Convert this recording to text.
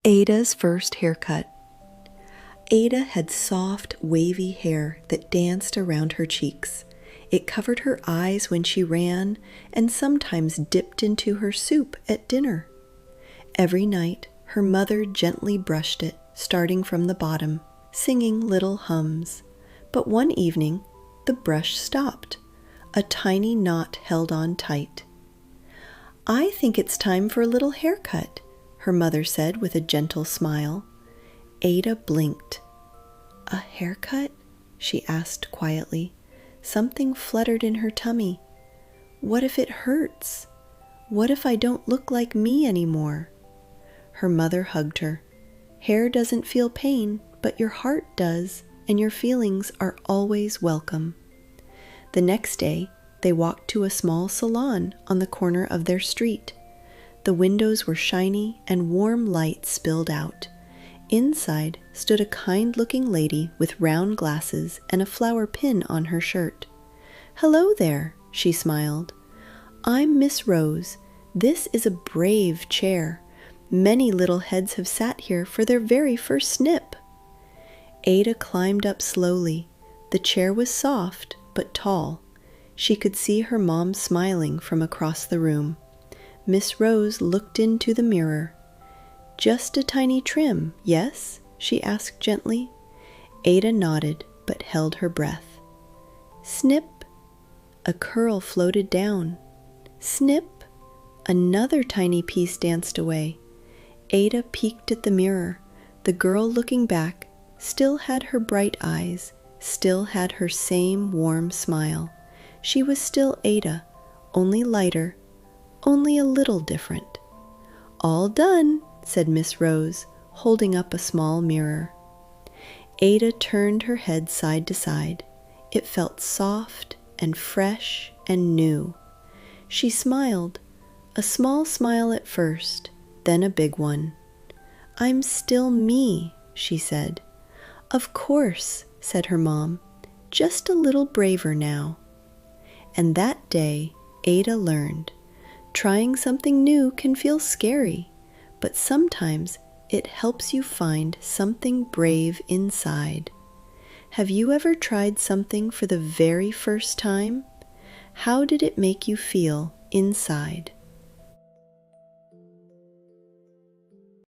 Ada's first haircut. Ada had soft, wavy hair that danced around her cheeks. It covered her eyes when she ran and sometimes dipped into her soup at dinner. Every night, her mother gently brushed it, starting from the bottom, singing little hums. But one evening, the brush stopped. A tiny knot held on tight. "I think it's time for a little haircut," her mother said with a gentle smile. Ada blinked. "A haircut?" she asked quietly. Something fluttered in her tummy. "What if it hurts? What if I don't look like me anymore?" Her mother hugged her. "Hair doesn't feel pain, but your heart does, and your feelings are always welcome." The next day, they walked to a small salon on the corner of their street. The windows were shiny and warm light spilled out. Inside stood a kind-looking lady with round glasses and a flower pin on her shirt. "Hello there," she smiled. "I'm Miss Rose. This is a brave chair. Many little heads have sat here for their very first snip." Ada climbed up slowly. The chair was soft but tall. She could see her mom smiling from across the room. Miss Rose looked into the mirror. "Just a tiny trim, yes?" she asked gently. Ada nodded but held her breath. Snip! A curl floated down. Snip! Another tiny piece danced away. Ada peeked at the mirror. The girl looking back still had her bright eyes, still had her same warm smile. She was still Ada, only lighter, only a little different. "All done," said Miss Rose, holding up a small mirror. Ada turned her head side to side. It felt soft and fresh and new. She smiled, a small smile at first, then a big one. "I'm still me," she said. "Of course," said her mom, "just a little braver now." And that day, Ada learned, trying something new can feel scary, but sometimes it helps you find something brave inside. Have you ever tried something for the very first time? How did it make you feel inside?